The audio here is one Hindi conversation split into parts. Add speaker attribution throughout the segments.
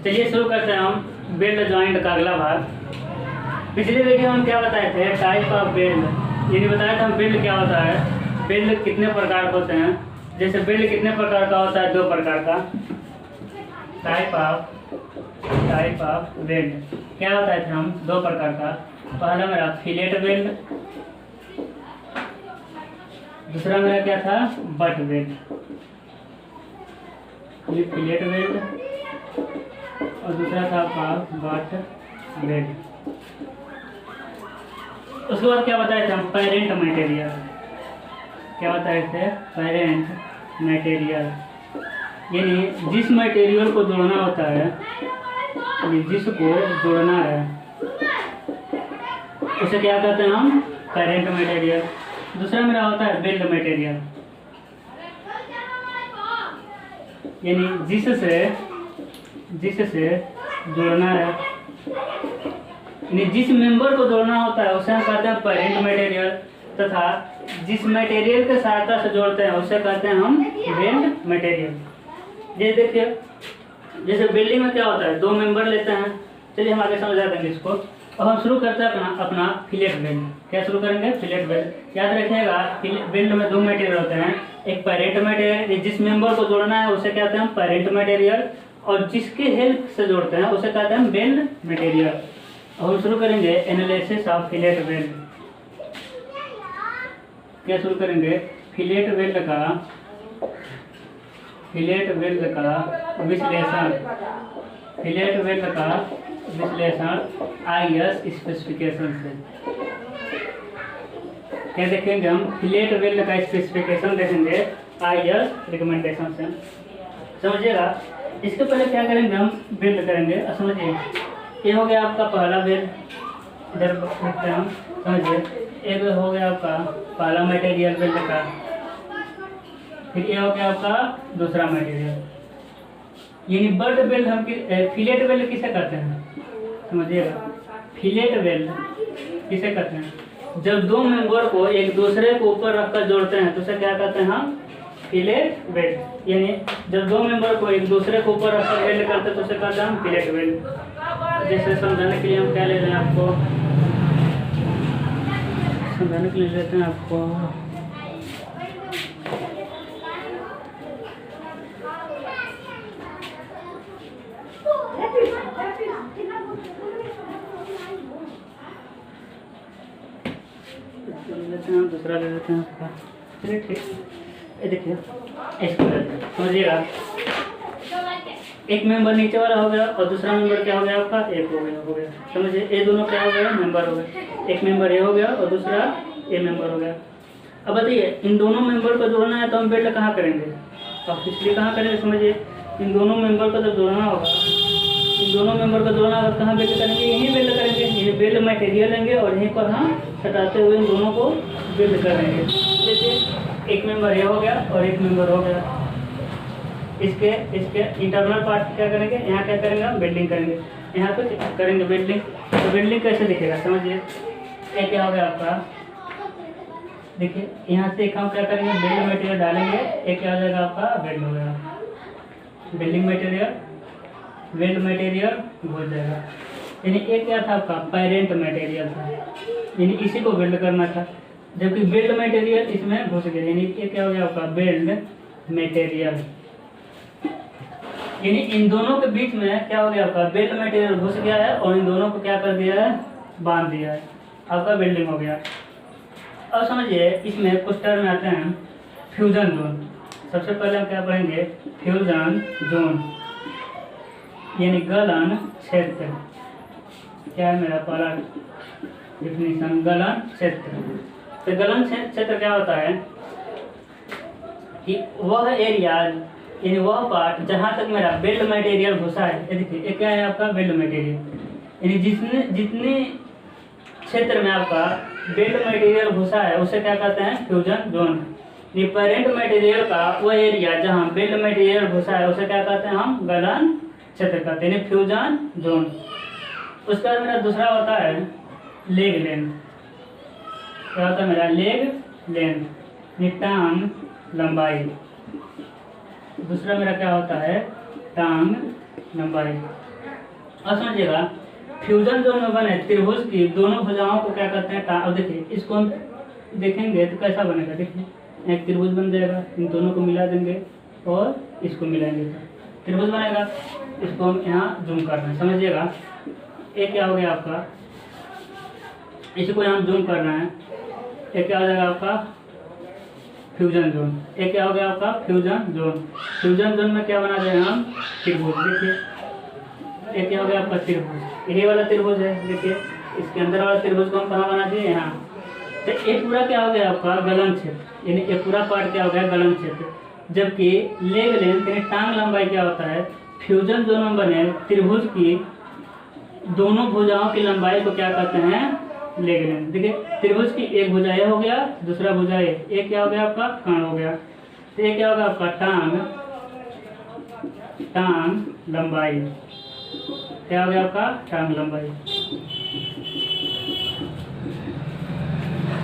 Speaker 1: चलिए शुरू करते हैं हम बेल्ट जॉइंट का अगला भाग। पिछले वीडियो में हम क्या बताए थे, टाइप ऑफ बेल्ट, यानी बताया था हम बेल्ट क्या होता है, बेल्ट कितने प्रकार के होते हैं। जैसे बेल्ट कितने प्रकार का होता है, 2 प्रकार का। टाइप ऑफ बेल्ट क्या बताए थे हम, 2 प्रकार का। पहला मेरा फिलेट बेल्ट, दूसरा मेरा क्या था, बट बेल्ट। ये फिलेट बेल्ट और दूसरा था आपका बट बेल्ट। उसके बाद क्या बताए थे हम, पेरेंट मटेरियल। क्या बताए थे, पेरेंट मटेरियल, यानी जिस मटेरियल को जोड़ना होता है, यानी जिसको जोड़ना है उसे क्या कहते हैं हम, पेरेंट मटेरियल। दूसरा मेरा होता है बेल्ट मटेरियल, यानी जिससे जोड़ना है, यानी जिस मेंबर को जोड़ना होता है उसे हम कहते हैं पेरेंट मटेरियल, तथा जिस मटेरियल के सहायता से जोड़ते हैं उसे कहते हैं हम बेल्ट मटेरियल। ये देखिए, जैसे बिल्डिंग में क्या होता है, 2 मेंबर लेते हैं। चलिए हम आगे समझा देंगे इसको। अब हम शुरू करते हैं अपना फिलेट बेल्ट। क्या शुरू करेंगे, फिलेट बेल्ट। याद रखिएगा, बेल्ट में 2 मटेरियल होते हैं, एक पेरेंट मटेरियल, जिस मेंबर को जोड़ना है उसे कहते हैं हम पेरेंट मटेरियल, और जिसके हेल्प से जोड़ते हैं उसे कहते हैं बेल्ट मटेरियल। अब हम शुरू करेंगे एनालिसिस ऑफ फिलेट बेल्ट। क्या शुरू करेंगे, फिलेट बेल्ट का विश्लेषण। फिलेट बेल्ट का विश्लेषण IS स्पेसिफिकेशन से। क्या देखेंगे हम, फिलेट बेल्ट का स्पेसिफिकेशन देखेंगे IS रिकमेंडेशन से। समझिएगा, इसके पहले क्या करेंगे, हम बेल्ट करेंगे। समझिए, ये हो गया आपका पहला बेल्ट, इधर देखते हैं हम। समझिए, एक हो गया आपका पहला मटेरियल बेल्ट का, फिर ये हो गया आपका दूसरा मटेरियल। यानी बट बेल्ट हम फिलेट बेल्ट किसे कहते हैं, समझिएगा, फिलेट बेल्ट किसे कहते हैं, जब 2 मेंबर को एक दूसरे को ऊपर रखकर जोड़ते हैं तो उसे क्या कहते हैं हम, फिलेट बेल्ट। यानी जब 2 मेंबर को एक दूसरे को ऊपर रखकर बेल्ट करते हैं तो उसे कहते हैं हम फिलेट बेल्ट। जैसे समझाने के लिए हम क्या ले रहे हैं आपको, समझाने के लिए लेते हैं आपको दूसरा ले लेते हैं आपका। चलिए ठीक, ये देखिए इसको लेते हैं। समझिएगा, एक मेंबर नीचे वाला हो गया और दूसरा मेंबर क्या हो गया आपका, एक हो गया। समझिए, ये दोनों क्या हो गया, मेंबर हो गए। एक मेंबर ये हो गया और दूसरा ये मेंबर हो गया। अब बताइए, इन दोनों मेंबर को जोड़ना है तो हम बेल्ट कहाँ करेंगे, अब इसलिए कहाँ करेंगे। समझिए, इन दोनों मेंबर को जब जोड़ना होगा, इन दोनों मेंबर को जोड़ना होगा, कहाँ बेल्ट करेंगे, यहीं बेल्ट करेंगे। ये बेल्ट मटेरियल लेंगे और यहीं पर हम हटाते हुए इन दोनों को बेल्ट करेंगे। जैसे एक मेंबर ये हो गया और एक मेंबर हो गया, इसके इंटरनल पार्ट क्या करेंगे, यहाँ क्या करेंगे, हम बेल्डिंग करेंगे, यहाँ पे करेंगे बेल्डिंग। तो बेल्डिंग कैसे दिखेगा, समझिए, ये क्या हो गया आपका, देखिए यहाँ से एक हम क्या करेंगे, बेल्ट मटेरियल डालेंगे, एक क्या हो जाएगा आपका, बेल्ट हो गया, बेल्डिंग मटेरियल, बेल्ट मटेरियल हो जाएगा। यानी एक क्या था आपका, पेरेंट मटेरियल था, यानी इसी को बेल्ट करना था, जबकि बेल्ट मटेरियल इसमें घुस गया, यानी ये क्या हो गया आपका, बेल्ट मटेरियल। यानी इन दोनों के बीच में क्या हो गया आपका, बेल्ट मटेरियल घुस गया है और इन दोनों को क्या कर दिया है, बांध दिया है, आपका बेल्डिंग हो गया। अब समझिए, इसमें कुछ टर्म आते हैं, फ्यूजन जोन। सबसे पहले हम क्या पढ़ेंगे, फ्यूजन जोन, यानी गलन क्षेत्र। क्या है मेरा पहला डिफिनीशन, गलन क्षेत्र। तो गलन क्षेत्र क्या होता है कि वह एरिया, यानी वह पार्ट जहाँ तक मेरा बेल्ट मटेरियल घुसा है। ये देखिए, ये क्या है आपका, बेल्ट मटेरियल, यानी जितने क्षेत्र में आपका बेल्ट मटेरियल घुसा है उसे क्या कहते हैं, फ्यूजन जोन। ये पेरेंट मटेरियल का वह एरिया जहाँ बेल्ट मटेरियल घुसा है उसे क्या कहते हैं हम, गलन क्षेत्र कहते हैं, फ्यूजन जोन। उसका मेरा दूसरा होता है लेग लेंथ। क्या होता है मेरा, लेग लेंथ, निटान लंबाई। दूसरा मेरा क्या होता है, टांग लंबाई। और समझिएगा फ्यूजन जोन में बने त्रिभुज की दोनों भुजाओं को क्या कहते हैं, टांग। अब देखिए इसको हम देखेंगे तो कैसा बनेगा, देखिए एक त्रिभुज बन जाएगा, इन दोनों को मिला देंगे और इसको मिलाएंगे तो त्रिभुज बनेगा। इसको हम यहाँ जूम कर रहे हैं, समझिएगा एक क्या हो गया आपका, इसको यहाँ जूम कर रहे हैं, एक क्या हो जाएगा आपका फ्यूजन जोन। एक क्या हो गया आपका फ्यूजन जोन। फ्यूजन जोन में क्या बना रहे हैं हम, त्रिभुज। देखिए एक क्या हो गया आपका त्रिभुज, ये वाला त्रिभुज है, देखिए इसके अंदर वाला त्रिभुज को हम कहाँ बना दिए, यहाँ। तो ये पूरा क्या हो गया आपका गलन क्षेत्र, यानी ये पूरा पार्ट क्या हो गया गलन क्षेत्र। जबकि लेग लेंथ यानी टांग लंबाई क्या होता है, फ्यूजन जोन में बने त्रिभुज की दोनों भुजाओं की लंबाई को क्या कहते हैं, लेग लेंथ। देखिए त्रिभुज की एक भुजा ये हो गया, दूसरा भुजा ये, एक क्या हो गया आपका कर्ण हो गया। तो ये क्या होगा आपका टांग लंबाई, क्या हो गया आपका टांग लंबाई।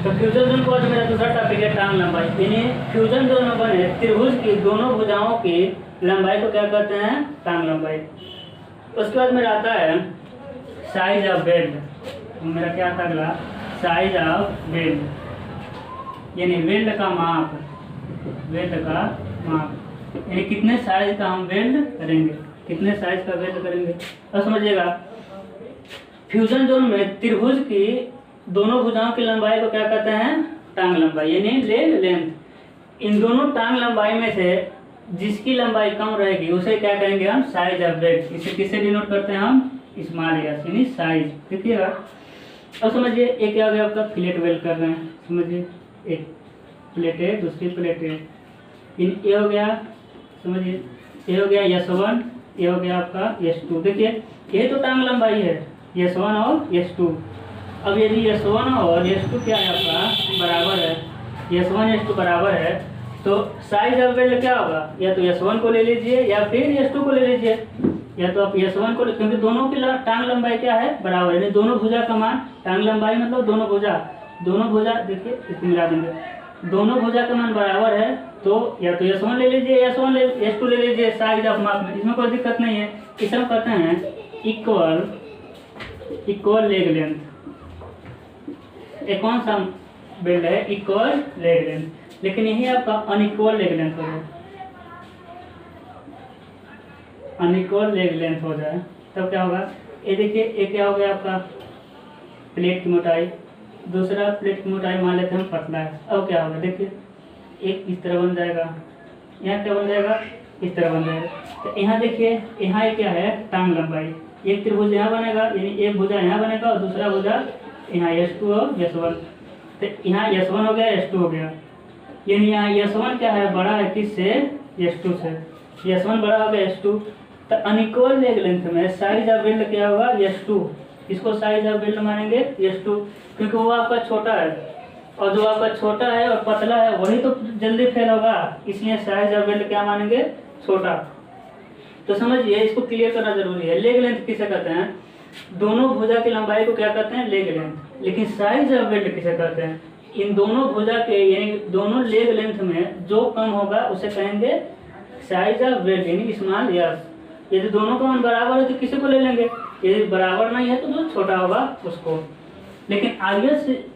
Speaker 1: तो फ्यूजन जोन को आज मेरा दूसरा टॉपिक है टांग लंबाई, यानी फ्यूजन जोन में बने त्रिभुज की दोनों भुजाओं की लंबाई को क्या कहते हैं, टांग लंबाई। उसके बाद मेरा आता है साइज ऑफ वेल्ड। मेरा क्या आता है अगला, साइज ऑफ वेल्ड, यानी वेल्ड का माप, वेल्ड का माप, यानी कितने साइज का हम वेल्ड करेंगे, कितने साइज का वेल्ड करेंगे। अब समझिएगा फ्यूजन जोन में त्रिभुज की दोनों भुजाओं की लंबाई को क्या कहते हैं, टांग लंबाई, यानी लेग लेंथ। इन दोनों टांग लंबाई में से जिसकी लंबाई कम रहेगी उसे क्या कहेंगे हम, साइज ऑफ वेल्ड। इसे किससे डिनोट करते हैं हम, स्मॉल एस, यानी साइज। देखिएगा अब समझिए एक क्या हो गया आपका फिलेट वेल्ड कर रहे हैं, समझिए एक प्लेट है दूसरी प्लेट है, इन ये हो गया, समझिए ये हो गया S1, ये हो गया आपका S2। देखिए ये तो टांग लंबाई है S1 और S2। अब यदि S1 और S2 क्या है आपका बराबर है, S1 S2 बराबर है, तो साइज ऑफ वेल्ड क्या होगा, या तो S1 को ले लीजिए या फिर S2 को ले लीजिए, या तो आप S1 को, क्योंकि दोनों की टांग लंबाई क्या है बराबर, यानी दोनों भुजा का मान, टांग लंबाई मतलब दोनों भुजा देखिए इसको मिला देंगे, दोनों भुजा का मान बराबर है, तो या तो S1 ले लीजिए S2 ले लीजिए साइज ऑफ माप में, इसमें कोई दिक्कत नहीं है। इसे हम कहते हैं इक्वल लेग लेंथ। एक कौन सा वेल्ड है, इक्वल लेग लेंथ, लेकिन यही आपका अनइक्वल लेग लेंथ हो जाए, अनइक्वल लेग लेंथ हो जाए तब क्या होगा, ये देखिए एक क्या हो गया आपका प्लेट की मोटाई, दूसरा प्लेट की मोटाई मान लेते हैं हम पतला है। अब क्या होगा देखिए एक इस तरह बन जाएगा, यहाँ क्या बन जाएगा इस तरह बन जाएगा। तो यहाँ देखिए यहाँ क्या है टांग लंबाई, एक त्रिभुज यहाँ बनेगा, यानी एक भुजा यहाँ बनेगा और दूसरा भुजा यहाँ S2 और S1। तो यहाँ S1 हो गया S2 हो गया, यानी यहाँ S1 क्या है बड़ा है किससे, S2 से, S1 बड़ा हो गया S2। तो अनइक्वल लेग लेंथ में साइज ऑफ वेल्ड क्या होगा S2, इसको साइज ऑफ वेल्ड मानेंगे S2, क्योंकि वो आपका छोटा है और जो आपका छोटा है और पतला है वही तो जल्दी फेल होगा, इसलिए साइज ऑफ वेल्ड क्या मानेंगे छोटा। तो समझिए इसको क्लियर करना जरूरी है। लेग लेंथ किसे कहते हैं, दोनों भुजा की लंबाई को क्या कहते हैं लेग लेंथ, लेकिन साइज ऑफ वेल्ड किसे कहते हैं, इन दोनों भुजा के यानी दोनों लेग लेंथ में जो कम होगा उसे कहेंगे साइज ऑफ वेल्ड, यानी स्मॉल एस। यदि दोनों का मान बराबर है तो किसी को ले लेंगे, यदि बराबर नहीं है तो जो छोटा होगा उसको। लेकिन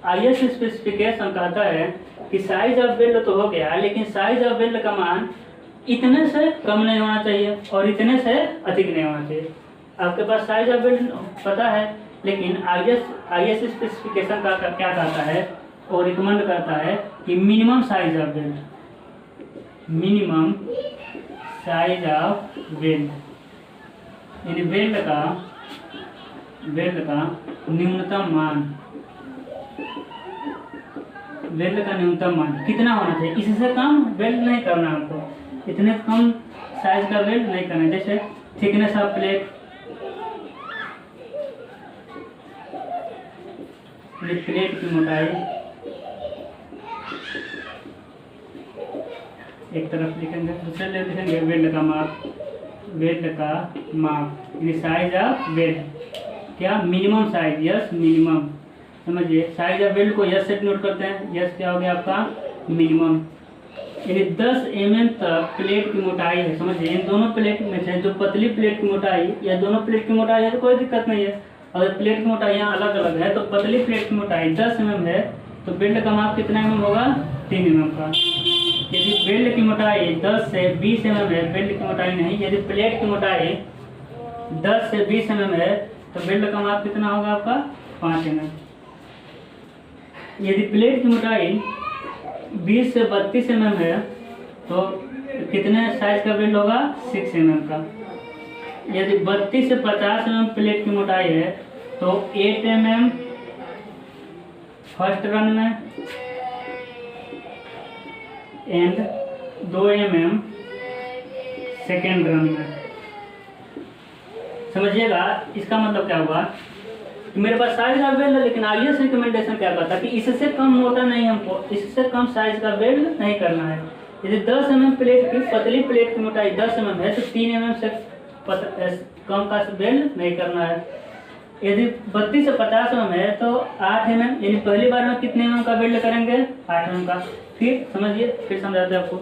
Speaker 1: IS स्पेसिफिकेशन कहता है कि साइज ऑफ वेल्ड तो हो गया, लेकिन साइज ऑफ वेल्ड का मान इतने से कम नहीं होना चाहिए और इतने से अधिक नहीं होना चाहिए। आपके पास साइज ऑफ वेल्ड पता है, लेकिन IS स्पेसिफिकेशन का क्या कहता है और रिकमेंड करता है कि minimum size of weld, minimum size of weld, यानी वेल्ड का न्यूनतम मान, वेल्ड का न्यूनतम मान कितना होना चाहिए, इससे कम वेल्ड नहीं करना हमको, इतने कम साइज का वेल्ड नहीं करना। जैसे थिकनेस ऑफ प्लेट, प्लेट की मोटाई एक तरफ लिखेंगे, दूसरे लिखेंगे वेल्ड का माप, वेल्ड का माप यानी साइज ऑफ वेल्ड, क्या मिनिमम साइज, यस मिनिमम। समझिए साइज ऑफ वेल्ड को यस से नोट करते हैं, यस क्या हो गया आपका मिनिमम, यानी 10 mm तक प्लेट की मोटाई है, समझिए। इन दोनों प्लेट में से जो पतली प्लेट की मोटाई या दोनों प्लेट की मोटाई है तो कोई दिक्कत नहीं है। अगर प्लेट की मोटाई यहाँ अलग अलग है तो पतली प्लेट की मोटाई 10 mm है तो बेल्ट का माप कितना mm होगा, 3 mm का। यदि बेल्ट की मोटाई 10 से 20 mm है, बेल्ट की मोटाई नहीं, यदि प्लेट की मोटाई 10 से 20 mm है तो बेल्ट का माप कितना होगा आपका, 5 mm। यदि प्लेट की मोटाई 20 से 32 mm है तो कितने साइज का बेल्ट होगा, 6 mm का। यदि 32 से 50 mm प्लेट की मोटाई है तो 8 mm फर्स्ट रन में एंड 2 mm सेकेंड रन में। समझिएगा इसका मतलब क्या हुआ कि मेरे पास साइज का बेल्ट है लेकिन आईएएस रिकमेंडेशन क्या कहता है कि इससे कम मोटा नहीं, हमको इससे कम साइज का बेल्ट नहीं करना है। यदि 10 mm प्लेट की पतली प्लेट की मोटाई 10 mm है तो 3 mm से कम का बेल्ट नहीं करना है। यदि 32 से 50 mm है तो 8 mm, यानी पहली बार में कितने mm का बेल्ट करेंगे, 8 mm का। फिर समझिए, फिर समझाते हैं आपको।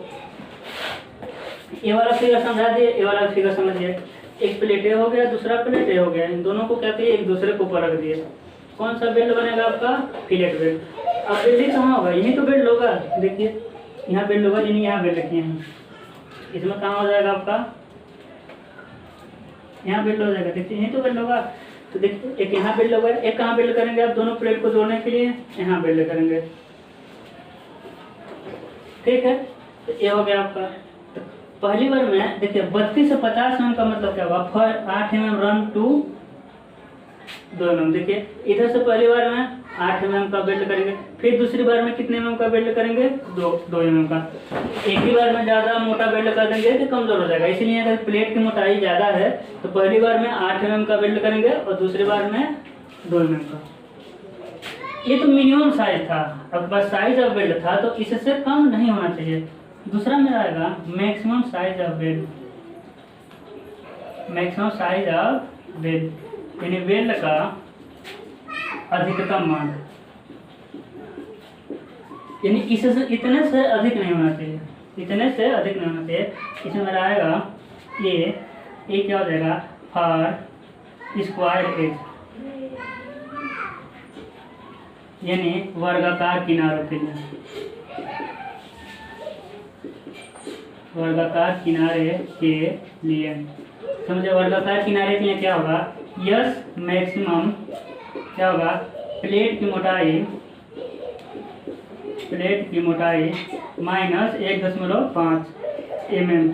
Speaker 1: ये वाला फिगर समझा दिए, ये वाला फिगर समझिए। एक प्लेट ए हो गया, दूसरा प्लेट ए हो गया, इन दोनों को क्या किए, एक दूसरे को ऊपर रख दिए। कौन सा बेल्ट बनेगा आपका, फिलेट बेल्ट। अब बेल्ट कहाँ होगा, यही तो बेल्ट होगा। देखिए यहाँ बेल्ट होगा, यानी यहाँ बेल्ट किए हैं, इसमें कहाँ हो जाएगा आपका, यहाँ बेल्ट हो जाएगा। देखिए यही तो बेल्ट होगा। तो देखिए एक यहाँ बेल्ट होगा, एक कहाँ बेल्ट करेंगे आप, दोनों प्लेट को जोड़ने के लिए यहाँ बेल्ट करेंगे, ठीक है। तो ये हो गया आपका। तो पहली बार में देखिए 32 से 50 mm का मतलब क्या हुआ, 8 mm रन टू 2 mm। देखिए इधर से पहली बार में 8 mm का बेल्ट करेंगे, फिर दूसरी बार में कितने mm का बेल्ट करेंगे, 2 mm का। एक ही बार में ज़्यादा मोटा बेल्ट कर देंगे तो कमजोर हो जाएगा, इसलिए अगर प्लेट की मोटाई ज़्यादा है तो पहली बार में 8 mm का बेल्ट करेंगे और दूसरी बार में 2 mm का। ये तो मिनिमम साइज था, अब बस साइज ऑफ बेल्ट था तो इससे कम नहीं होना चाहिए। दूसरा मेरा आएगा maximum size of belt, maximum size of belt यानी बेल्ट का अधिकतम मान, यानी इससे इतने से अधिक नहीं होना चाहिए, इतने से अधिक नहीं होना चाहिए। इसमें मेरा आएगा ये क्या हो जाएगा, फॉर स्क्वायर एज, यानी वर्गाकार किनारों के लिए, वर्गाकार किनारे के लिए। समझे, वर्गाकार किनारे के लिए क्या होगा, यस मैक्सिमम क्या होगा, प्लेट की मोटाई माइनस 1.5 mm।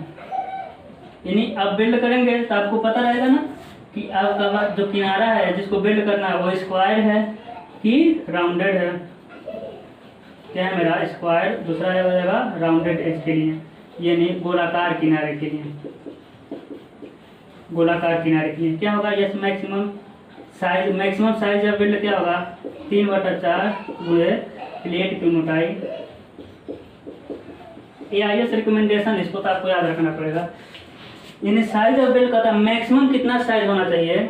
Speaker 1: यानी अब बिल्ड करेंगे तो आपको पता रहेगा ना कि आपका जो किनारा है जिसको बिल्ड करना है वो स्क्वायर है कि राउंडेड है। क्या है मेरा, स्क्वायर। दूसरा हो जाएगा राउंडेड एज के लिए, यानी गोलाकार किनारे के लिए, गोलाकार किनारे के लिए क्या होगा, yes maximum size, maximum size of build क्या होगा, 3/4 गुणे प्लेट की मोटाई। ये आईएएस रिकमेंडेशन, इसको तो आपको याद रखना पड़ेगा। यानी साइज ऑफ बेल्ट का मैक्सिमम कितना साइज होना चाहिए,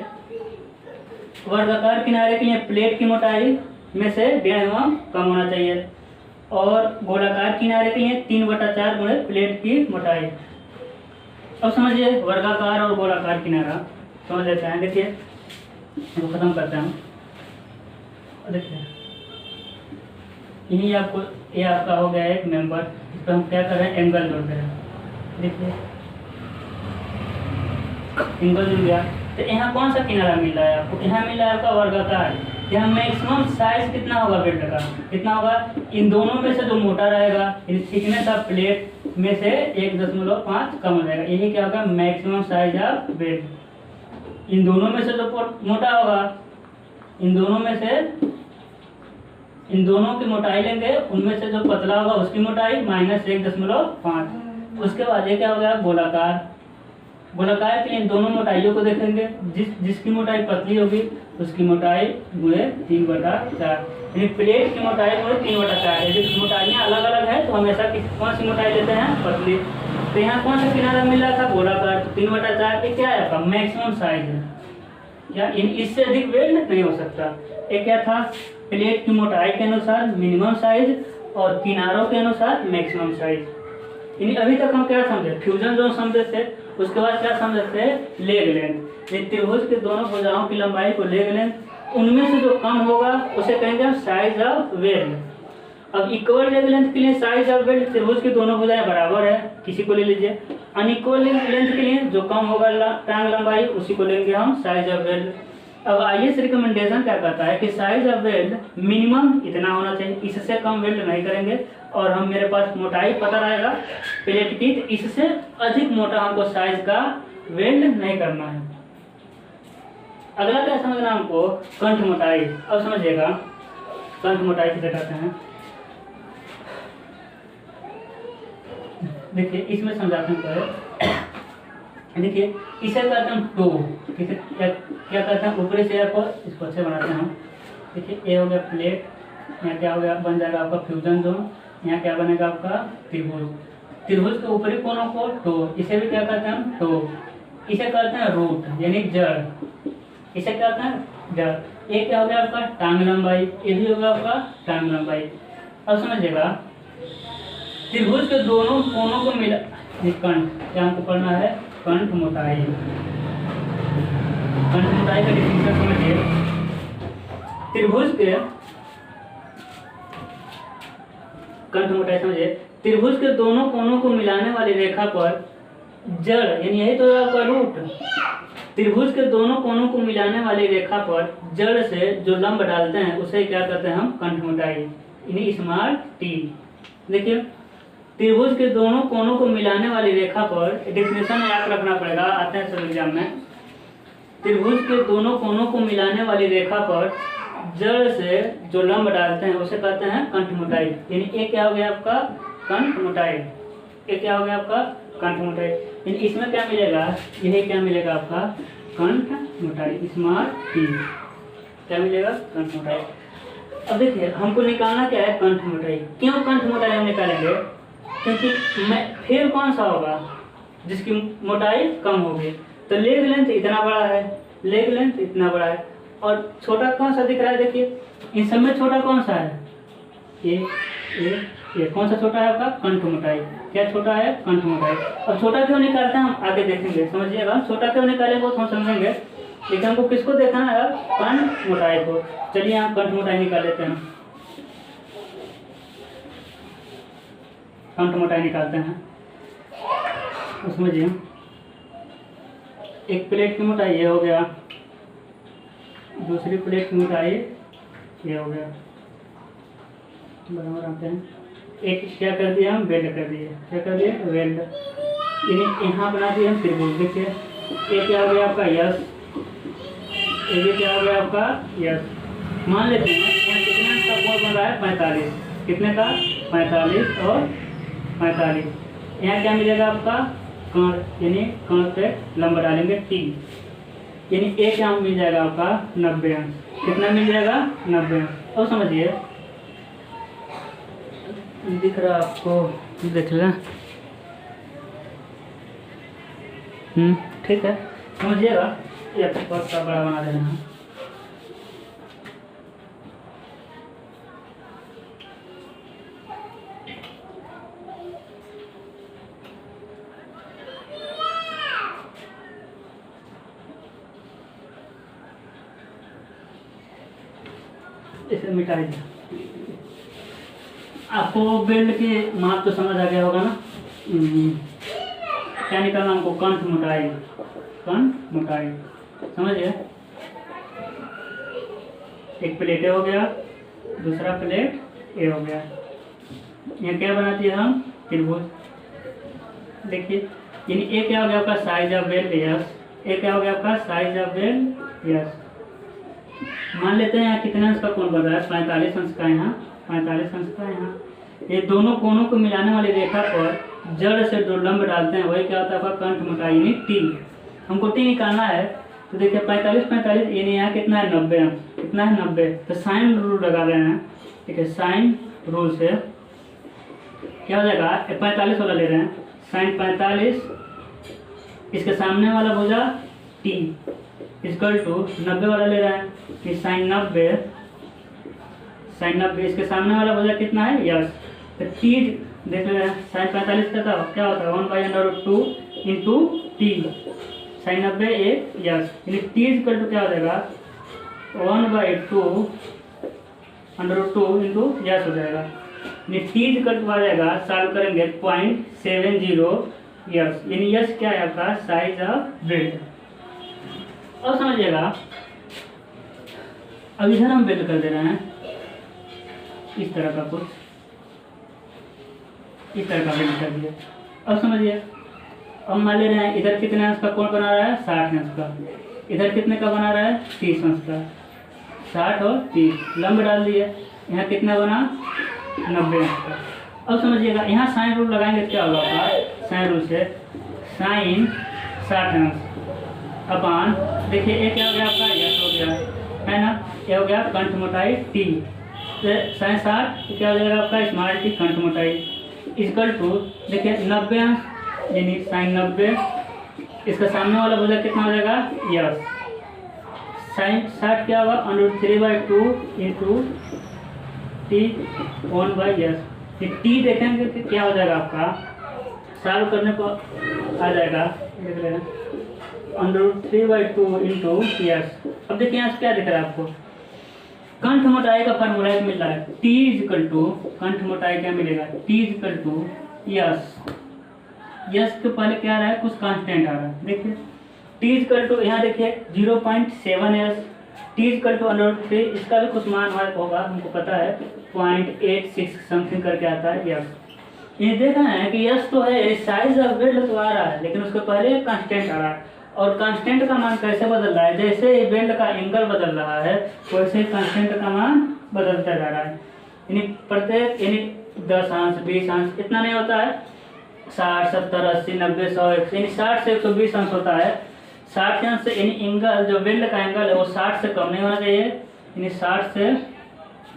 Speaker 1: वर्गाकार किनारे के लिए प्लेट की मोटाई में से 1.5 mm कम होना चाहिए, और गोलाकार किनारे के लिए 3/4 गुणे प्लेट की मोटाई। अब समझिए वर्गाकार और गोलाकार किनारा समझ लेते हैं। देखिए वो खत्म करते हैं। देखिए यही आपको, ये आपका हो गया एक मेंबर, इस पर हम क्या कर रहे हैं, एंगल जोड़ रहे हैं। देखिए एंगल जुड़ गया, तो यहाँ कौन सा किनारा मिल रहा है आपको, यहाँ मिल रहा है आपका वर्गाकार। यहाँ मैक्सिमम साइज कितना होगा बेल्ट का, कितना होगा, इन दोनों में से जो मोटा रहेगा, थिकनेस ऑफ प्लेट में से 1.5 कम हो जाएगा, यही क्या होगा, मैक्सिमम साइज ऑफ बेल्ट। इन दोनों में से जो मोटा होगा, इन दोनों की मोटाई लेंगे, उनमें से जो पतला होगा उसकी मोटाई माइनस 1.5। उसके बाद ये क्या होगा, गोलाकार। गोलाकार के लिए इन दोनों मोटाइयों को देखेंगे, जिसकी मोटाई पतली होगी उसकी मोटाई गुणे 3/4, यानी प्लेट की मोटाई गुणे 3/4। यदि मोटाइयाँ अलग अलग है तो हमेशा कौन सी मोटाई लेते हैं, पतली। तो यहाँ कौन सा किनारा मिल रहा था, गोलाकार, 3/4 ये क्या है आपका मैक्सिमम साइज है, या इससे अधिक बेल्ट नहीं हो सकता। एक क्या था, प्लेट की मोटाई के अनुसार मिनिमम साइज और किनारों के अनुसार मैक्सिमम साइज। यानी अभी तक हम क्या समझे, फ्यूजन जोन समझे थे, उसके बाद क्या समझे थे, लेग लेंथ। ये त्रिभुज के दोनों भुजाओं की लंबाई को लेग लेंथ, उनमें से जो कम होगा उसे कहेंगे हम साइज ऑफ वेल्ड। अब इक्वल लेग लेंथ के लिए साइज ऑफ वेल्ड, त्रिभुज की दोनों भुजाएं बराबर है, किसी को ले लीजिए। अनइक्वल लेंथ के लिए जो कम होगा टांग लंबाई, उसी को लेंगे हम साइज ऑफ वेल्ड। अब आईएएस रिकमेंडेशन क्या कहता है कि साइज ऑफ वेल्ड मिनिमम इतना होना चाहिए, इससे कम वेल्ड नहीं करेंगे। और हम मेरे पास मोटाई पता रहेगा प्लेट की, तो इससे अधिक मोटा हमको साइज का वेल्ड नहीं करना है। अगला क्या समझना हमको, कंठ मोटाई। अब समझिएगा कंठ मोटाई किसे कहते हैं। देखिए इसमें समझाते हैं पहले। देखिए इसे कहते हैं टो, किसे क्या कहते हैं, ऊपरी से आपको इसको अच्छे बनाते हैं हम। देखिए ये हो गया प्लेट, यहाँ क्या हो गया, बन जाएगा आपका फ्यूजन जोन, यहाँ क्या बनेगा आपका त्रिभुज। त्रिभुज के ऊपरी कोनों को टो, इसे भी क्या कहते हैं हम, टो। इसे कहते हैं रूट यानी जड़, इसे क्या कहते हैं जड़। ये क्या हो गया आपका टांग लंबाई, ये भी होगा आपका टांग लंबाई। अब समझिएगा त्रिभुज के दोनों कोनों को मिला, कंठ, क्या हमको पढ़ना है, कंठ मोटाई। कंठ मोटाई का डिफिनेशन समझिए। त्रिभुज के कंठ मोटाई समझिए, त्रिभुज के दोनों कोनों को मिलाने वाली रेखा पर जड़, यानी यही तो आपका रूट। त्रिभुज के दोनों कोनों को मिलाने वाली रेखा पर जड़ से जो लंब डालते हैं उसे क्या कहते हैं हम, कंठ मोटाई, यानी स्मॉल टी। देखिए त्रिभुज के दोनों कोनों को मिलाने वाली रेखा पर, डेफिनेशन याद रखना पड़ेगा, आते हैं सब एग्जाम में। त्रिभुज के दोनों कोनों को मिलाने वाली रेखा पर जड़ से जो लंब डालते हैं उसे कहते हैं कंठ मोटाई, यानी ये क्या हो गया आपका कंठ मोटाई। ये क्या हो गया आपका कंठ मोटाई, यानी इसमें क्या मिलेगा, यही क्या मिलेगा आपका कंठ मोटाई, स्मॉल टी। क्या मिलेगा, कंठ मोटाई। अब देखिए हमको निकालना क्या है, कंठ मोटाई। क्यों कंठ मोटाई हम निकालेंगे, क्योंकि मैं फिर कौन सा होगा जिसकी मोटाई कम होगी। तो लेग लेंथ इतना बड़ा है, लेग लेंथ इतना बड़ा है, और छोटा कौन सा दिख रहा है, देखिए इन सब में छोटा कौन सा है, ये कौन सा छोटा है आपका, कंठ मोटाई। क्या छोटा है, कंठ मोटाई। अब छोटा क्यों निकालते हैं हम आगे देखेंगे, समझिएगा छोटा क्यों निकालेंगे वो हम समझेंगे, लेकिन हमको किसको देखना है, कंठ मोटाई को। चलिए हम कंठ मोटाई निकाल लेते हैं, कंठ मोटाई निकालते हैं। उसमें जी एक प्लेट की मोटाई ये हो गया, दूसरी प्लेट की मोटाई ये हो गया, बराबर आते हैं। एक क्या कर दिया हम, वेल्ड कर दिए, क्या कर दिए, वेल्ड, यानी यहाँ बना दिए हम त्रिभुज। देखिए ये क्या हो गया आपका यस, ये भी क्या हो गया आपका यस। मान लेते हैं यहाँ कितने का कोण बन रहा है, 45, कितने का, 45 और 45। यहाँ क्या मिलेगा आपका कर्ण, यानी कर्ण पे लंब डालेंगे टी, यानी एक यहाँ मिल जाएगा आपका 90 अंश। कितना मिल जाएगा, 90 अंश। और समझिए दिख रहा आपको, देख लें, ठीक है, समझिएगा। ये बहुत सा बड़ा बना देना है। इसे मिटा दिया। आपको बेल्ट की माप तो समझ आ गया होगा ना। क्या निकालना हमको, कंठ मोटाई, कंठ मोटाई, समझिए। एक प्लेट हो गया, दूसरा प्लेट ए हो गया। यहाँ क्या बनाती है हम, त्रिभुज। देखिए यानी ए क्या हो गया आपका साइज ऑफ बेल्ट यस, ए क्या हो गया आपका साइज ऑफ बेल्ट यस। मान लेते हैं यहाँ कितने अंश का कोण बन रहा है, 45 अंश का, यहाँ 45 अंश का। यहाँ ये दोनों कोनों को मिलाने वाली रेखा पर जड़ से जो लंब डालते हैं वही क्या होता है आपका कंठ मोटाई, यानी टी। हमको टी निकालना है, तो देखिए 45 यानी यहाँ कितना है, 90 अंश। कितना है, 90। तो साइन रूल लगा रहे हैं, ठीक है, साइन रूल से क्या हो जाएगा, 45 वाला ले रहे हैं, साइन 45, इसके सामने वाला भुजा टी इक्वल टू 90 वाला ले रहे हैं, कि साइन 90, साइन 90, इसके सामने वाला भुजा कितना है, यस। तो टी देख ले साइन 45 का था क्या होता है 1/√2 इंटू टी साइन 90 एक यस यानी टी इक्वल टू क्या हो जाएगा 1/2 इंटू यस हो जाएगा यानी टी इक्वल टू आ जाएगा सॉल्व करेंगे 0.70 यस यानी यस क्या है आपका साइज ऑफ बेल्ट। और समझिएगा अब इधर हम बेल्ट कर दे रहे हैं इस तरह का कुछ इस तरह का बेल्ट कर दिया। अब समझिए अब मान ले रहे हैं इधर कितने अंश का कोण बना रहा है 60 अंश का इधर कितने का बना रहा है 30 अंश का 60 और 30 लंब डाल दिए यहाँ कितना बना 90 अंश का। अब समझिएगा यहाँ साइन रूल लगाएंगे क्या होगा आपका साइन रूल से साइन 60 अंश अपान देखिए एक क्या हो गया आपका यस हो गया है ना ये हो गया कंठ मोटाई टी साइन 60 क्या हो जाएगा आपका स्मॉल टी कंठ मोटाई इक्वल टू देखिए 90 अंश यानी साइन 90 इसका सामने वाला बोला कितना हो जाएगा यस साइन 60 क्या होगा √3/2 इंटू टी 1/यस टी देखेंगे कि क्या हो जाएगा आपका सॉल्व करने पर आ जाएगा देख लेना √3/2 इंटू यस। अब देखिए यहाँ से क्या दिख रहा है आपको कंठ मोटाई का फार्मूला मिल रहा है टी इक्वल टू कंठ मोटाई क्या मिलेगा T equal to S S के पहले क्या आ रहा है कुछ कांस्टेंट आ रहा है देखिए टी इक्वल टू यहाँ देखिए 0.7 यस टी इक्वल टू √3 इसका भी कुछ मान होगा हमको पता है 0.86 समथिंग करके आता है यस। ये देख रहे हैं कि यस तो है साइज ऑफ बेल्ट तो आ रहा है लेकिन उसके पहले कांस्टेंट आ रहा है और कांस्टेंट का मान कैसे बदल रहा है जैसे बेल्ट का एंगल बदल रहा है वैसे कांस्टेंट का मान बदलता जा रहा है यानी प्रत्येक यानी 10 अंश 20 अंश इतना नहीं होता है 60 70 80 90 100 यानी 60 से 120 अंश होता है 60 अंश से यानी एंगल जो बेल्ट का एंगल है वो 60 से कम नहीं होना चाहिए यानी 60 से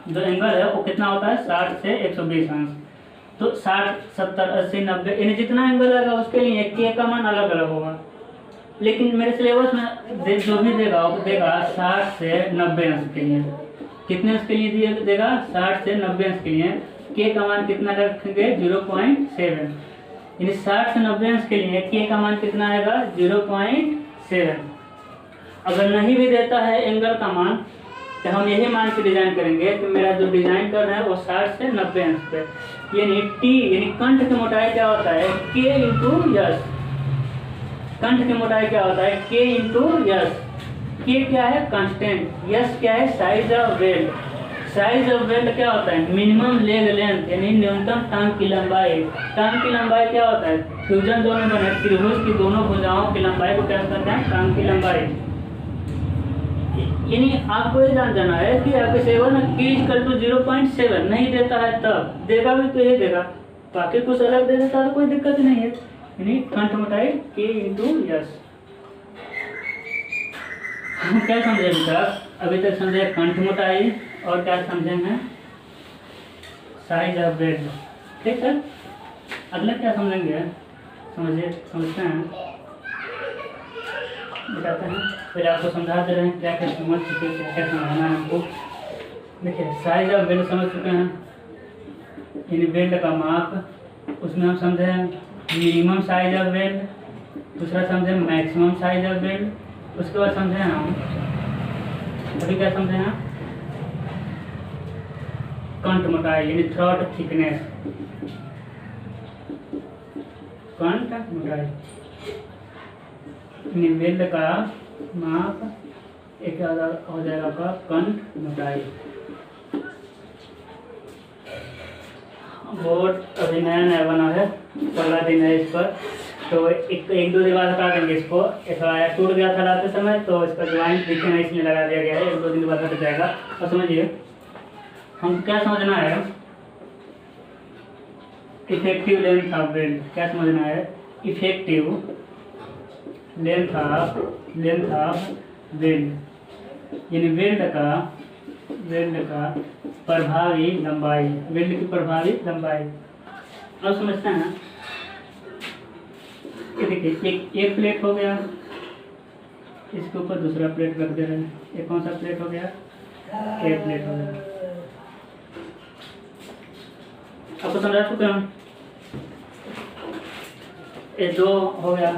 Speaker 1: जो एंगल है वो कितना होता है 60 से 120 अंश तो 60 70 80 90 यानी जितना एंगल रहेगा उसके लिए के का मान अलग अलग होगा लेकिन मेरे सिलेबस में जो भी देगा वो देगा 60 से 90 अंश के लिए कितने अंश के लिए देगा 60 से 90 अंश के लिए के का मान कितना रखेंगे 0.7 यानी 60 से 90 अंश के लिए के का मान कितना आएगा 0.7। अगर नहीं भी देता है एंगल का मान तो हम यही मान के डिजाइन करेंगे कि मेरा जो डिजाइन कर रहा है वो 60 से 90 अंश पे यानी टी यानी कंठ की मोटाई क्या होता है के इंटू यस कंठ की मोटाई क्या होता है के इंटू यस के क्या है कांस्टेंट यस क्या है साइज ऑफ बेल्ट क्या होता है मिनिमम लेग लेंथ यानी न्यूनतम टांग की लंबाई क्या होता है फ्यूजन दोनों बने त्रिभुज की दोनों भुजाओं की लंबाई को क्या कहते हैं टांग की लंबाई यानी आपको ये जाना है कि आपके सेवन में के इक्वल टू 0.7 नहीं देता है तब देगा भी तो ये देगा बाकी कुछ अलग दे देता है कोई दिक्कत नहीं है यानी कंठ मोटाई के इंटू यस। हम क्या समझे अभी तक समझे कंठ मोटाई और क्या समझे हैं साइज ऑफ बेल्ट ठीक है। अगला क्या समझेंगे समझते हैं बताते हैं फिर आपको समझा दे रहे हैं क्या क्या समझ चुके क्या क्या समझाना है हमको। देखिए साइज ऑफ बेल्ट समझ चुके हैं यानी बेल्ट का माप उसमें हम समझे मिनिमम साइज ऑफ बेल्ट दूसरा समझे मैक्सिमम साइज ऑफ बेल्ट उसके बाद समझे हम अभी क्या समझे हैं कंठ मोटाई यानी थ्रोट थिकनेस कंठ मोटाई यानी बेल्ट का माप एक हो जाएगा आपका कंठ मोटाई। बोर्ड अभी नया बना है पहला दिन है इस पर तो एक दो दिन बाद हटा देंगे इसको थोड़ा टूट गया था लाते समय तो इसका ज्वाइंट देखिए ना इसमें लगा दिया गया है एक दो दिन बाद हट जाएगा। और समझिए हम क्या समझना है इफेक्टिव लेंथ ऑफ बेल्ट क्या समझना है इफेक्टिव लेंथ ऑफ बेल्ट यानी बेल्ट का प्रभावी लंबाई बेल्ट की प्रभावी लंबाई। अब समझते हैं देखिए एक प्लेट हो गया इसके ऊपर दूसरा प्लेट रख दे रहे हैं ये कौन सा प्लेट हो गया एक प्लेट हो गया आपको समझा चुके हैं ये 2 हो गया,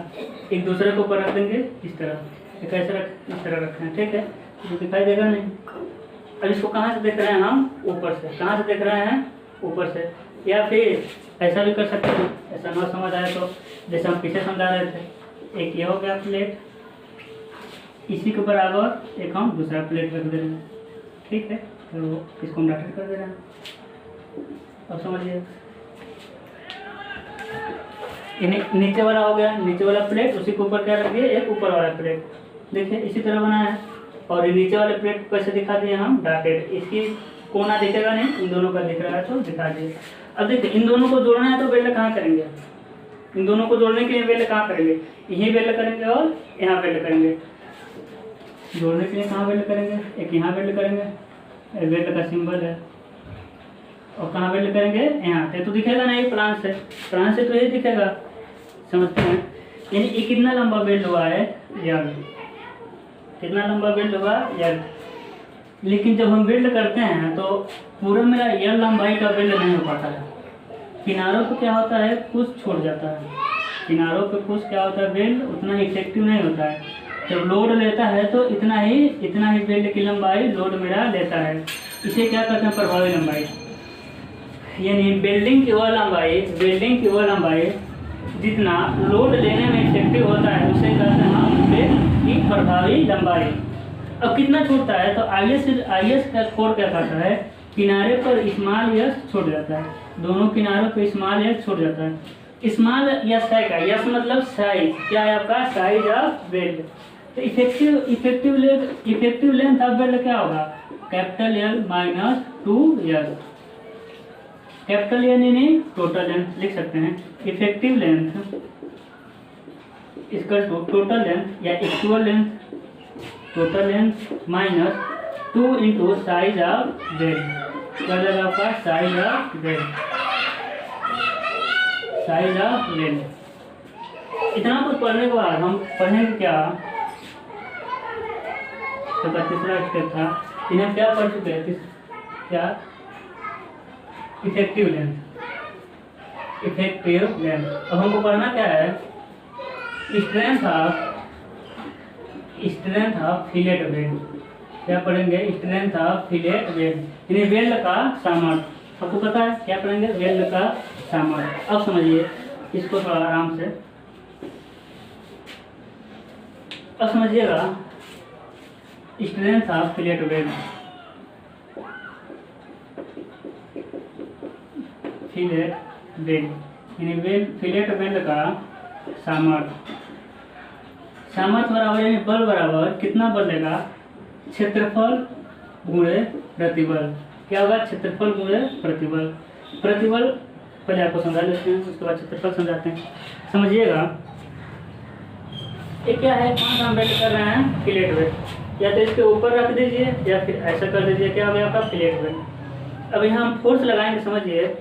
Speaker 1: एक दूसरे के ऊपर रख देंगे इस तरह, एक ऐसे रख इस तरह रखना है, ठीक है, तो दिखाई देगा नहीं। अब इसको कहाँ से देख रहे हैं हम? ऊपर से। कहाँ से देख रहे हैं? ऊपर से। या फिर ऐसा भी कर सकते हैं, ऐसा ना समझ आए तो जैसे हम पीछे समझा रहे थे, एक ये हो गया प्लेट, इसी के बराबर एक हम दूसरा प्लेट रख दे रहे हैं, ठीक है, तो इसको हम डाटा कर दे रहे हैं। अब समझिए, नीचे वाला हो गया, नीचे वाला प्लेट, उसी के ऊपर क्या रख दिए? एक ऊपर वाला प्लेट। देखिए इसी तरह बना है, और ये नीचे वाले प्लेट को कैसे दिखा दिए हम? डॉटेड। इसकी कोना दिखेगा नहीं, इन दोनों का दिख रहा है तो दिखा दिए। अब देखिए इन दोनों को जोड़ना है तो वेल्ड कहाँ करेंगे? इन दोनों को जोड़ने के लिए वेल्ड कहाँ करेंगे? यहीं वेल्ड करेंगे और यहाँ वेल्ड करेंगे। जोड़ने के लिए कहाँ वेल्ड करेंगे? एक यहाँ वेल्ड करेंगे, वेल्ड का सिंबल है, और कहाँ वेल्ड करेंगे? यहाँ। तो दिखेगा नहीं प्लान से, प्लान से तो यही दिखेगा, समझते हैं? यानी ये कितना लंबा वेल्ड हुआ है? यार कितना लंबा वेल्ड हुआ? यार। लेकिन जब हम वेल्ड करते हैं तो पूरा मेरा यार लंबाई का वेल्ड नहीं हो पाता है, किनारों पे क्या होता है? कुछ छोड़ जाता है, किनारों पे कुछ क्या होता है? वेल्ड उतना इफेक्टिव नहीं होता है। जब लोड लेता है तो इतना ही वेल्ड की लंबाई लोड मेरा लेता है। इसे क्या कहते हैं? प्रभावी लंबाई। यानी वेल्डिंग की वह लंबाई जितना लोड लेने में इफेक्टिव होता है उसे कहते हैं हम वेल्ड की प्रभावी लंबाई। अब कितना छूटता है? तो आईएस का कोड क्या कहता है? किनारे पर स्मॉल एस छोड़ जाता है, दोनों किनारों पर स्मॉल एस छोड़ जाता है। स्मॉल एस का यस मतलब साइज, क्या है आपका? Size of weld. तो इफेक्टिव लेंथ ऑफ वेल्ड क्या होगा? Capital L minus 2s। Capital L यानी टोटल लेंथ लिख सकते हैं। इफेक्टिव लेंथ इसका टोटल लेंथ या equal length, total length minus 2 into size of weld. क्या लगा आपका? Size of weld, size of weld. इतना कुछ पढ़ने के बाद हम पढ़ेंगे क्या? तो तीसरा स्टेप था, इन्हें क्या पढ़ चुके हैं? क्या? Effective length. अब हमको पढ़ना क्या है? Strength of fillet weld. क्या पढ़ेंगे? स्ट्रेंथ ऑफ फिलेट वेल्ड, यानी वेल्ड का सामर्थ्य। आपको पता है क्या पढ़ेंगे? वेल्ड का सामर्थ्य। अब समझिए इसको थोड़ा आराम से, अब समझिएगा strength of fillet weld. Fillet weld का सामर्थ्य बराबर, यानी बल बराबर कितना बदलेगा? क्षेत्रफल गुणे प्रतिबल। क्या होगा? क्षेत्रफल गुणे प्रतिबल। प्रतिबल पहले आपको समझा लेते हैं, उसके बाद क्षेत्रफल समझाते हैं। समझिएगा ये क्या है? कौन सा हम वेल्ड कर रहे हैं? Fillet weld. या तो इसके ऊपर रख दीजिए या फिर ऐसा कर दीजिए, क्या हो गया आपका? Fillet weld. अब यहाँ हम फोर्स लगाएंगे, समझिए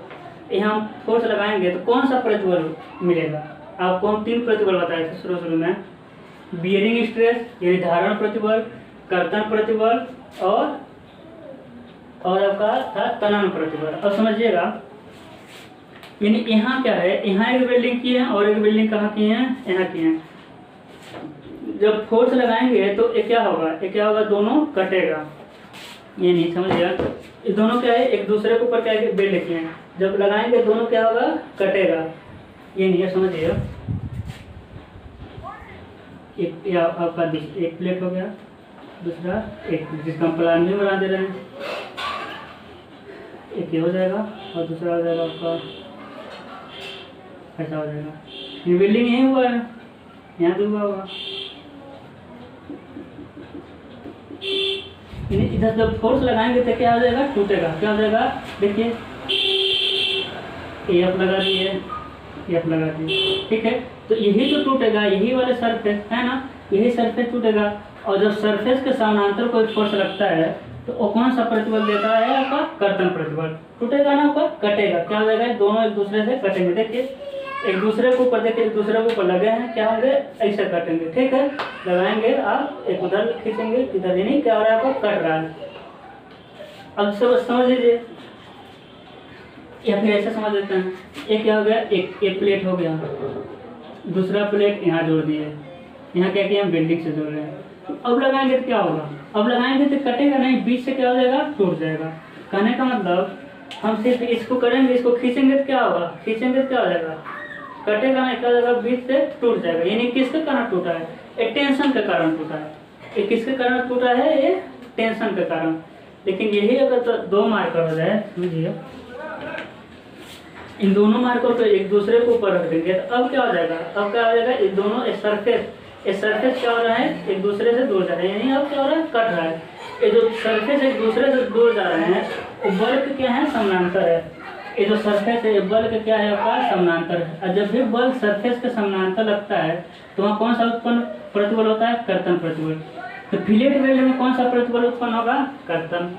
Speaker 1: यहाँ हम फोर्स लगाएंगे तो कौन सा प्रतिबल मिलेगा? आपको हम 3 प्रतिबल बताए थे शुरू में, बियरिंग स्ट्रेस यानी धारण प्रतिबल, कर्तन प्रतिबल और आपका था तनन प्रतिबल। अब समझिएगा यानी यहाँ क्या है? यहाँ एक वेल्डिंग की है और एक वेल्डिंग कहाँ की है? यहाँ की है। जब फोर्स लगाएंगे तो ये क्या होगा? दोनों कटेगा। ये नहीं समझिएगा, ये दोनों क्या है? एक दूसरे के ऊपर क्या है? वेल्ड किए हैं। जब लगाएंगे दोनों क्या होगा? कटेगा। ये नहीं है, समझिएगा। एक आपका एक प्लेट हो गया, दूसरा एक जिसका हम प्लान में बना दे रहे हैं, एक ये हो जाएगा और दूसरा हो जाएगा आपका ऐसा हो जाएगा। ये वेल्डिंग यही हुआ है, यहाँ भी हुआ होगा। इधर जब फोर्स लगाएंगे तो क्या हो जाएगा? टूटेगा। क्या हो जाएगा? देखिए एफ लगा दिए, एफ लगा दिए, ठीक है, तो यही तो टूटेगा, यही वाले सरफेस है ना, यही सरफेस टूटेगा। और जब सरफेस के समानांतर कोई फोर्स लगता है तो वो कौन सा प्रतिबल देता है? आपका कर्तन प्रतिबल। टूटेगा ना, आपका कटेगा। क्या हो जाएगा? दोनों एक दूसरे से कटेंगे। देखिए एक दूसरे के ऊपर, देखिए एक दूसरे के ऊपर लगे हैं, क्या होंगे? ऐसे कटेंगे, ठीक है। लगाएंगे आप, एक उधर खींचेंगे, इधर ही नहीं, क्या हो रहा है? आपको कट रहा है। अब सब समझ लीजिए, या फिर ऐसे समझ लेते हैं। एक क्या हो गया? एक प्लेट हो गया, दूसरा प्लेट यहाँ जोड़ दिए, यहाँ क्या किया हम वेल्डिंग से जोड़ रहे हैं। अब लगाएंगे तो क्या होगा, अब लगाएंगे तो कटेगा नहीं, बीच से क्या हो जाएगा, टूट जाएगा। कहने का मतलब हम सिर्फ इसको करेंगे, इसको खींचेंगे तो क्या होगा, खींचेंगे तो क्या हो जाएगा, कटेगा नहीं, क्या हो जाएगा, बीच से टूट जाएगा। यानी किसके कारण टूटा है, ये टेंशन के कारण टूटा है। ये किसके कारण टूटा है, ये टेंशन के कारण। लेकिन यही अगर तो दो मार्कर हो जाए, समझिए इन दोनों मार्कर को एक दूसरे के ऊपर रख देंगे तो अब क्या हो जाएगा, अब क्या हो जाएगा, ये दोनों सरफेस क्या हो रहा है, एक दूसरे से दूर जा रहे हैं, यानी अब क्या हो रहा है, कट रहा है। ये जो सरफेस एक दूसरे से दूर जा रहे हैं वो बल्क क्या है, समानांतर है। ये जो सरफेस है ये बल्क क्या है, आपका समानांतर है। और जब भी बल्क सरफेस के समानांतर लगता है तो वहाँ कौन सा उत्पन्न प्रतिबल होता है, कर्तन प्रतिबल। तो फिलेट वेल्ड में कौन सा प्रतिबल उत्पन्न होगा, कर्तन,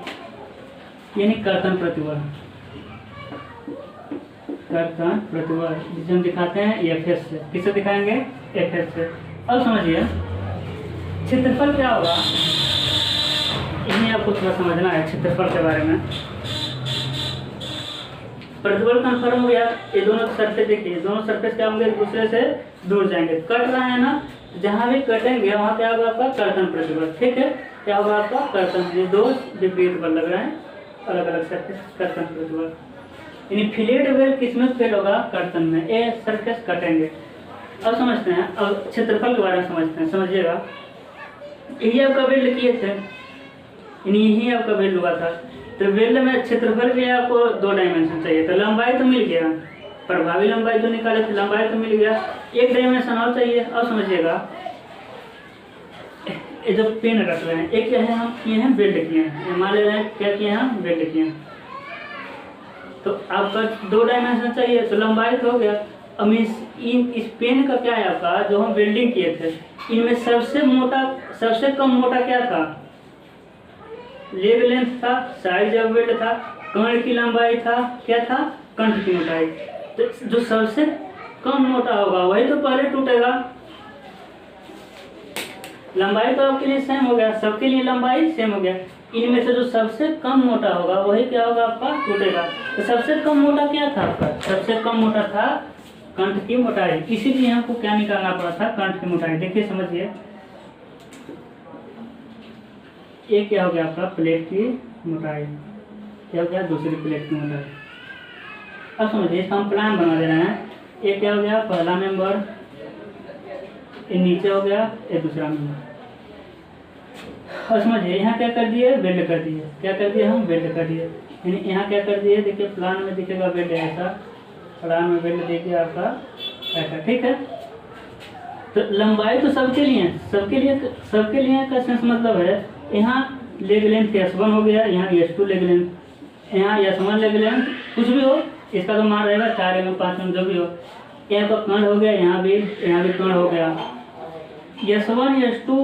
Speaker 1: यानी कर्तन प्रतिबल, कर्तन प्रतिबल जिसे हम दिखाते हैं एफएस से। किससे दिखाएंगे, एफएस से। अब समझिए क्षेत्रफल क्या होगा, इन्हें आपको थोड़ा समझना है क्षेत्रफल के बारे में। प्रतिबल कंफर्म हो गया, ये दोनों सरफेस देखिए, दोनों सरफेस क्या होंगे, एक दूसरे से दूर जाएंगे, कट रहे हैं ना, जहाँ भी कटेंगे वहाँ क्या होगा, आपका कर्तन प्रतिबल। ठीक है, क्या होगा आपका कर्तन, ये दो विपरीत बल लग रहे हैं अलग अलग सरफेस, कर्तन प्रतिबल। यानी फिलेट वेल किसमें फेल होगा, कर्तन में, ये सरफेस कटेंगे। अब समझते हैं, अब क्षेत्रफल के बारे में समझते हैं, समझिएगा। यही आपका वेल्ड किए थे, यही आपका वेल्ड हुआ था। तो वेल्ड में क्षेत्रफल के लिए आपको दो डायमेंशन चाहिए, तो लंबाई तो मिल गया, प्रभावी लंबाई जो निकाले थे लंबाई तो मिल गया, एक डायमेंशन और चाहिए। अब समझिएगा ये जो पेन रख रहे हैं, एक क्या है, हम किए हैं वेल्ड किए हैं, मान ले रहे हैं क्या किए हैं, हम वेल्ड किए हैं। तो आपका दो डायमेंशन चाहिए, तो लंबाई तो हो गया। अब इस पेन का क्या है आपका, जो हम वेल्डिंग किए थे, इनमें सबसे मोटा, सबसे कम मोटा क्या था, लेग लेंथ था, साइज ऑफ वेल्ड था, कर्ण की लंबाई था, क्या था, कंठ की मोटाई। तो जो सबसे कम मोटा होगा वही तो पहले टूटेगा। लंबाई तो आपके लिए सेम हो गया, सबके लिए लंबाई सेम हो गया, इनमें से जो सबसे कम मोटा होगा वही क्या होगा, आपका टूटेगा। तो सबसे कम मोटा क्या था आपका, सबसे कम मोटा था कंठ की मोटाई, इसीलिए हमको क्या निकालना पड़ा था, कंठ की मोटाई। देखिए समझिए, एक क्या हो गया आपका, प्लेट की मोटाई, क्या हो गया, दूसरी प्लेट की मोटाई। अब समझिए इसका हम प्लान बना दे रहे हैं। एक क्या हो गया, पहला मेंबर, ये नीचे हो गया, ये दूसरा मेंबर। और समझिए यहाँ क्या कर दिए, वेल्ड कर दिए, क्या कर दिए हम, वेल्ड कर दिए। यानी यहाँ क्या कर दिए, देखिए प्लान में दिखेगा वेल्ड ऐसा, प्लान में वेल्ड देखिए आपका ऐसा। ठीक है, तो लंबाई तो सबके लिए, सबके लिए का सेंस मतलब है, यहाँ लेग लेंथ S1 हो गया, यहाँ S2 लेग लेंथ, यहाँ S1 लेग लेंथ, कुछ भी हो इसका तो मान रहेगा 4 mm 5 mm जो भी हो। यहाँ का कर्ण हो गया, यहाँ भी कर्ण हो गया। S1 S2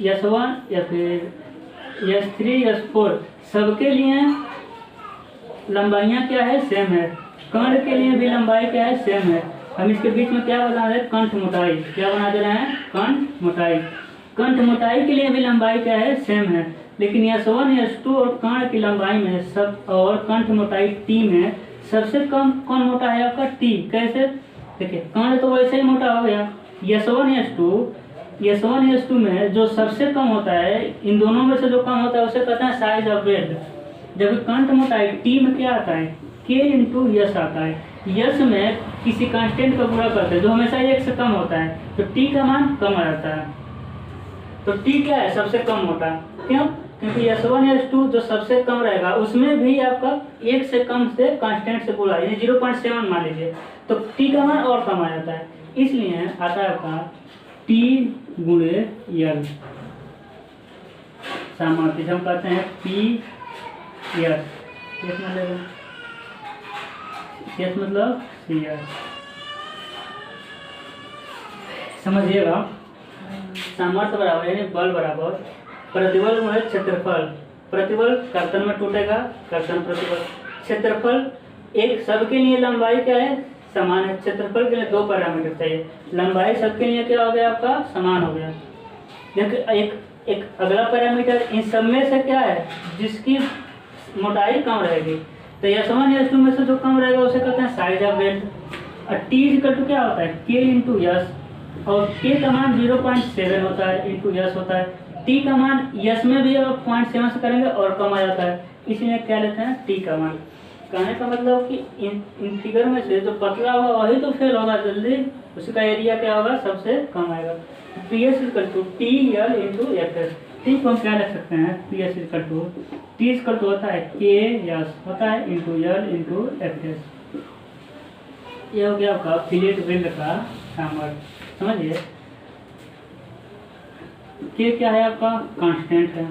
Speaker 1: S1 या फिर S3 S4 सबके लिए लंबाइयाँ क्या है, सेम है। कर्ण के लिए भी लंबाई क्या है, सेम है। हम इसके बीच में क्या बना रहे हैं, कंठ मोटाई, क्या बना दे रहे हैं, कंठ मोटाई। कंठ मोटाई के लिए भी लंबाई क्या है, सेम है। लेकिन S1 S2 और कर्ण की लंबाई में सब, और कंठ मोटाई T में सबसे कम कौन मोटा है आपका, T। कैसे, देखिए कर्ण तो वैसे ही मोटा हो गया। S1 S2 में जो सबसे कम होता है, इन दोनों में से जो कम होता है उसे कहते हैं साइज ऑफ वेल्ड। जब कंठ मोटाई T में क्या आता है, K इंटू यस आता है। यस में किसी कांस्टेंट का गुणा करते हैं जो हमेशा 1 से कम होता है, तो T का मान कम आ जाता है। तो T क्या है, सबसे कम मोटा। क्यों, क्योंकि S1 S2 जो सबसे कम रहेगा उसमें भी आपका 1 से कम से कांस्टेंट से बोला, यानी 0.7 मान लीजिए, तो T का मान और कम आ जाता है। इसलिए आता है आपका T गुणे L, सामर्थ्य हम कहते हैं P L, मतलब CL। समझिएगा, सामर्थ्य बराबर यानी बल बराबर प्रतिबल गुणे क्षेत्रफल। प्रतिबल कर्तन में टूटेगा, कर्तन प्रतिबल। क्षेत्रफल एक, सबके लिए लंबाई क्या है, समान है। क्षेत्रफल के लिए दो पैरामीटर चाहिए, लंबाई सबके लिए क्या हो गया आपका, समान हो गया। देखिए एक अगला पैरामीटर इन सब में से क्या है, जिसकी मोटाई कम रहेगी, तो S1 S2 में से जो कम रहेगा उसे कहते हैं साइज ऑफ वेल्ड। और T इक्वल टू क्या होता है, K इंटू यस। और के का मान 0.7 होता है इंटू यस होता है। टी का मान यस में भी अब 0.7 से करेंगे और कम आ जाता है, इसलिए क्या लेते हैं टी का मान। कहने का मतलब कि इन फिगर में से जो पतला होगा वही तो फेल होगा जल्दी, उसका एरिया क्या होगा सबसे कम आएगा। P S equal to T L into F S. T को हम क्या लिख सकते हैं, P S equal to T equal to होता है के यस होता है into L into F S. ये हो गया आपका फिलेट वेल्ड का सामर्थ्य, समझिए। के क्या है आपका कांस्टेंट है,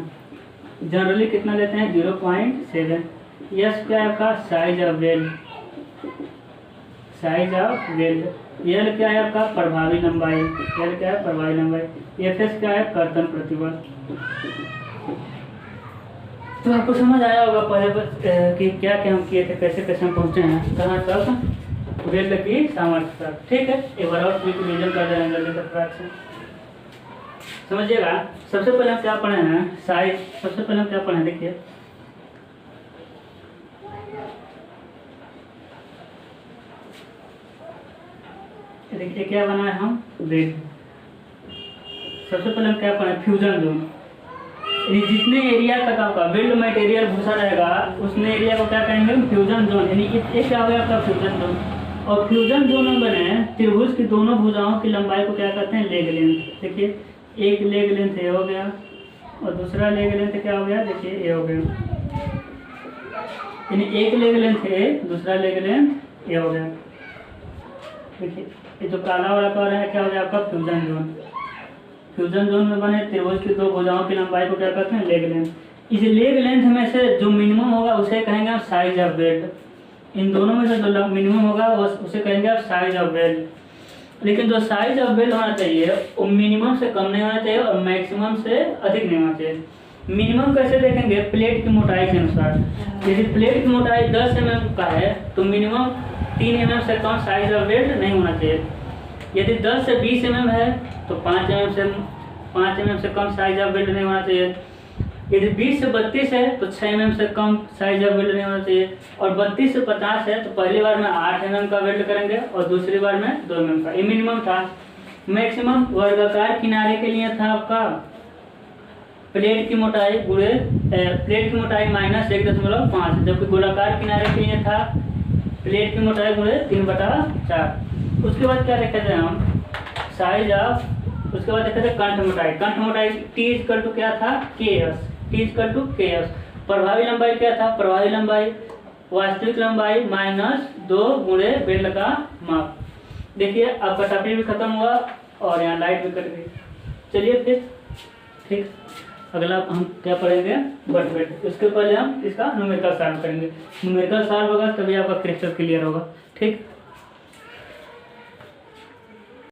Speaker 1: जनरली कितना लेते हैं 0.7। यस क्या है आपका size of weld, size of weld. यल क्या है आपका प्रभावी लंबाई, यल क्या है प्रभावी लंबाई। एफ एस क्या है कर्तन प्रतिबल। तो आपको समझ आया होगा पहले कि क्या क्या हम किए थे, कैसे कैसे हम पहुंचे हैं कहाँ तक, वेल्ड की सामर्थ्य तक। ठीक है, एक बार और रिवीजन कर देंगे जल्दी से, समझिएगा। सबसे पहले हम क्या पढ़े हैं साइज, सबसे पहले हम क्या पढ़े हैं देखिए, देखिए क्या बना है हम वेल्ड। सबसे पहले हम क्या पढ़े फ्यूजन जोन, जितने एरिया तक आपका वेल्ड मटेरियल घुसा रहेगा उसने एरिया को क्या कहेंगे फ्यूजन जोन, यानी ये क्या हो गया आपका फ्यूजन जोन। और फ्यूजन जोन में बने त्रिभुज की दोनों भुजाओं की लंबाई को क्या कहते हैं लेग लेंथ। देखिए एक लेग लेंथ ये हो गया और दूसरा लेग लेंथ क्या हो गया, देखिए ये हो गया, यानी एक लेग लेंथ है दूसरा लेग लेंथ ये हो गया। देखिए ये जो काला वाला कह रहा है क्या हो गया आपका फ्यूजन जोन। फ्यूजन जोन में बने त्रिभुज की दो भुजाओं की लंबाई को क्या कहते हैं लेग लेंथ। इस लेग लेंथ में से जो मिनिमम होगा उसे कहेंगे आप साइज ऑफ वेल्ड। इन दोनों में से जो मिनिमम होगा उसे कहेंगे आप साइज ऑफ वेल्ड। लेकिन जो साइज ऑफ वेल्ड होना चाहिए वो मिनिमम से कम नहीं होना चाहिए और मैक्सिमम से अधिक नहीं होना चाहिए। मिनिमम कैसे देखेंगे, प्लेट की मोटाई के अनुसार। यदि प्लेट की मोटाई 10 mm का है तो मिनिमम 3 mm से कम साइज ऑफ वेल्ड नहीं होना चाहिए। यदि 10 से 20 mm है तो 5 mm से कम साइज ऑफ वेल्ड नहीं होना चाहिए। यदि 20 से 32 है तो 6 mm से कम साइज ऑफ वेल्ड नहीं होना चाहिए। और 32 से 50 है तो पहली बार में 8 mm का वेल्ड करेंगे और दूसरी बार में 2 mm का। ये मिनिमम था। मैक्सिमम वर्गाकार किनारे के लिए था आपका प्लेट की मोटाई गुणे प्लेट की मोटाई -1.5, जबकि गोलाकार किनारे के लिए था प्लेट की मोटाई गुणे 3/4। उसके बाद क्या देखते थे हम साइज ऑफ, उसके बाद देखते थे कंठ मोटाई। कंठ मोटाई टी इक्वल टू क्या था के एस, टी इक्वल टू के एस। प्रभावी लंबाई क्या था, प्रभावी लंबाई वास्तविक लंबाई -2 गुणे वेल्ड का माप। देखिए आपका टॉपिक भी खत्म हुआ और यहाँ लाइट भी कट गई। चलिए फिर ठीक, अगला हम क्या पढ़ेंगे बट वेट। उसके पहले हम इसका न्यूमेरिकल सॉल्व करेंगे। न्यूमेरिकल सॉल्व होगा तभी आपका क्रिस्टल क्लियर होगा। ठीक।